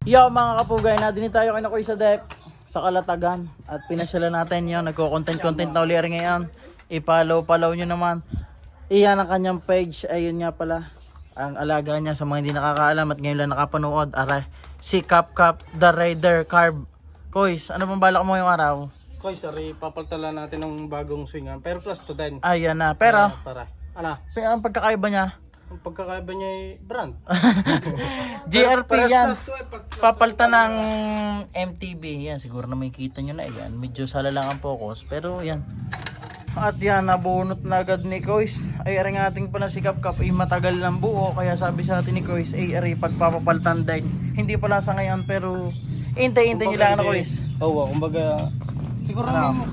Yo mga kapugay, na din tayo kinakoy sa deck sa Kalatagan at pinasyalan natin yon. Nagko-content na uli rin ngayon. I-follow nyo naman. Iyan ang kanyang page. Ayun nga pala ang alaga niya sa mga hindi nakakaalam at ngayon lang nakapanood. Aray, si Cap the Raider Carb. Koys, ano bang balak mo yung araw? Koy, sorry, papaltala natin ng bagong swingan. Pero plus to din. Ayan na, pero Para. Ano? ang pagkakaiba niya Ang pagkakaiba niya ay brand. GRP Pares yan. plus to eh. Papalta ng MTB. Yan, siguro na may kita nyo na yan. Medyo sala lang ang focus. Pero yan. At yan, nabunot na agad ni Kois. Ay, aring ating pala si Cap ay matagal ng buo. Kaya sabi sa atin ni Kois, ay, aray, pagpapapaltan din. Hindi pala sa ngayon, pero hintay-hintay nyo lang na Kois. Oo, kumbaga, siguro Ano?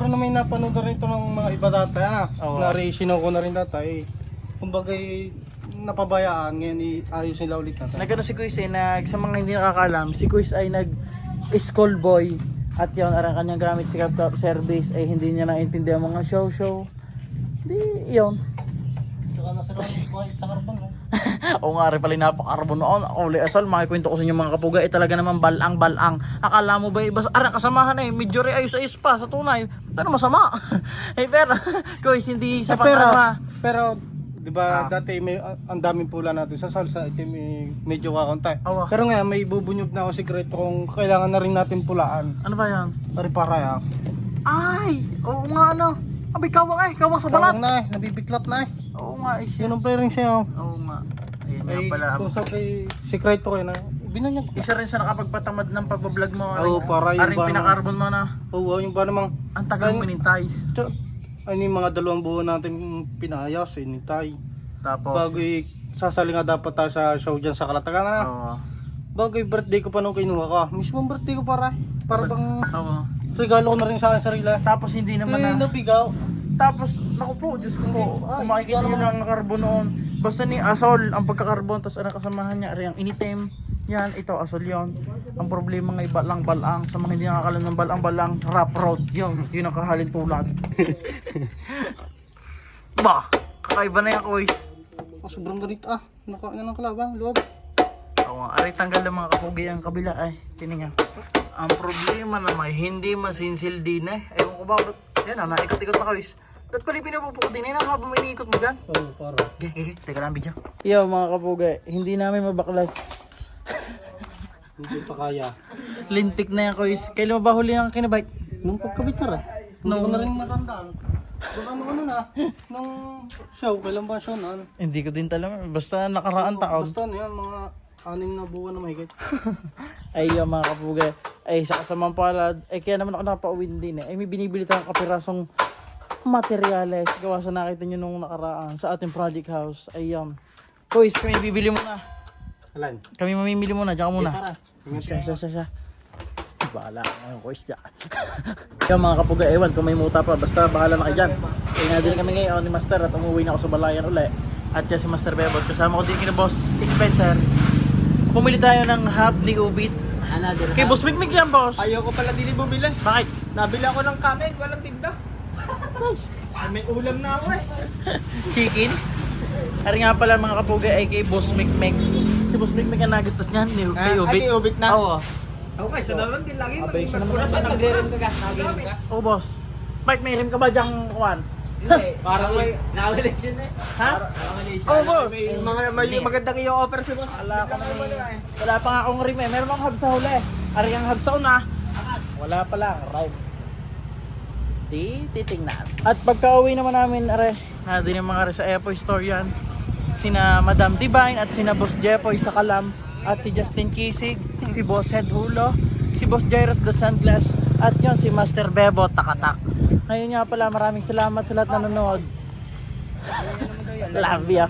na may napanood na rin ito ng mga iba dati. Oo. Na-reisino ko na rin dati. Kumbaga, napabayaan. Ngayon, ayos nila ulit natin. Nagano si Kois sa mga hindi nakakaalam, si Kois ay nag-school boy. At yun, arang kanyang gamit si Cap service ay hindi niya naintindihan mga show. Di, yun. Saka nasa buhay sa karbon. Oo nga rin pala napakarbon noon. Uli asal, makikwento ko sa inyo mga kapuga. Talaga naman balang. Akala mo ba iba? Arang kasamahan medyo rin ayos pa sa tunay. Pero masama. Pero, Kois, hindi sa Pero, di ba dati may ang daming pula natin sa salsa, ito may medyo kakantay. Awa. Pero ngayon may bubunyog na ako sikreto kung kailangan na rin natin pulaan. Ano ba yan? Para ya. Ay, oo nga ano. Abay, kawang sa balat. Kawang na nabibiklat na Oo nga, Yun ang pairing siya. Oo nga. Ayun nga Ay, pala. kung sa kay sikreto ko na, binunyog ko. Isa rin sa nakapagpatamad ng pagbablog mo. Oo, para yung aring ba pinakarbon mo na. Oo, yung ba namang Ang tagal mo minintay. ay yung mga 2 buwan natin pinayos, inintay. Tapos, Bago sasali nga dapat tayo sa show dyan sa Kalatagan na. oo. Bago yung birthday ko pa nung kinuha ka. Mismong birthday ko para bang Oo. regalo ko na rin sa akin sarili. Tapos hindi naman na. Nabigaw. Tapos, naku po, Diyos ko po. Kung makikita nyo lang ang karbon noon. Basta ni Asol, ang pagkakarbon, tapos ang kasamahan niya, ari ang initim. Yan, ito, Asol yon. Ang problema ng balang-balang. Sa mga hindi nakakalam ng balang-balang, rap road. Yun ang kahalin tulad. Bah, kakaiba na yan, Kois. Sobrang ganito Nakain na ng kalabang, loob. Oo, ari tanggal ng mga kapugi ang kabila ay. Tininga. Ang problema naman, hindi masinsil din Ewan ko ba, yan naikot-ikot na Kois. Ba't pala pinapupukot din habang may iniikot mo dyan? Oo, para. Teka lang, video. Yo mga kapugay, hindi namin mabaklas. Hindi pa kaya. Lintik na yan, Kois. Kailan mo ba huli ang kinabite? Nung pagkabitar Nung ko na rin matandaan. Kung ano na, nung show, kailan ba show na? Hindi ko din talaga. Basta nakaraan taon. Basta yan, mga 6 na buwan na mahigit. Ay, yung mga kapugay. Ay, sa kasamang palad. Ay, kaya naman ako nakapa-uwi din Ay, may binibili tayong kapirasong materyales. Gawa sa nakita nyo nung nakaraan sa ating project house. Ay, Kois, kami bibili muna. Alan? Kami mamimili muna. Diyan ka muna. Siya. Bahala ka ngayon, Kois, dyan. Yung mga kapugay, ewan kung may muta pa. Basta bahala na kayo dyan. Kaya nga din kami ngayon ni Master at umuwi na ako sa Balayan uli. At yan si Master Bebot. Kasama ko din kina Boss Spencer. Pumili tayo ng half ni Ubit. Kay Boss Mikmik yan, Boss. Ayoko pala din bumili. Bakit? Nabili ako ng kamen, walang tinda. Ay, may ulam na ako Chicken? Ari nga pala mga kapugay ay kay Boss Mikmik. Si Boss Mikmik ang nagastos niyan kay Ubit. Ay, kay Ubit na? Oo. Okay, so naman din lagi. Abay, siya naman Nagpura ang nagre-rim ka Nagre-rim ka? Oo, Boss. Mike, may rim ka ba dyang kuwan? Hindi. Parang may nakaweleksyon Ha? Oh, boss. May magandang i-offer si boss. Wala pa nga akong rim Meron akong hub sa huli. Ari ang hub sa una. Wala pa lang. Rime. Titingnan. At pagka-uwi naman namin, din yung mga sa Epoy Store yan. Sina Madam Divine at sina Boss Jepoy sa Kalam. At si Justin Kisig, si Boss Head Hulo, si Boss Jairus the Sunglass, at yon si Master Bebo Takatak. Ngayon nga pala, maraming salamat sa lahat na nanonood. Love ya.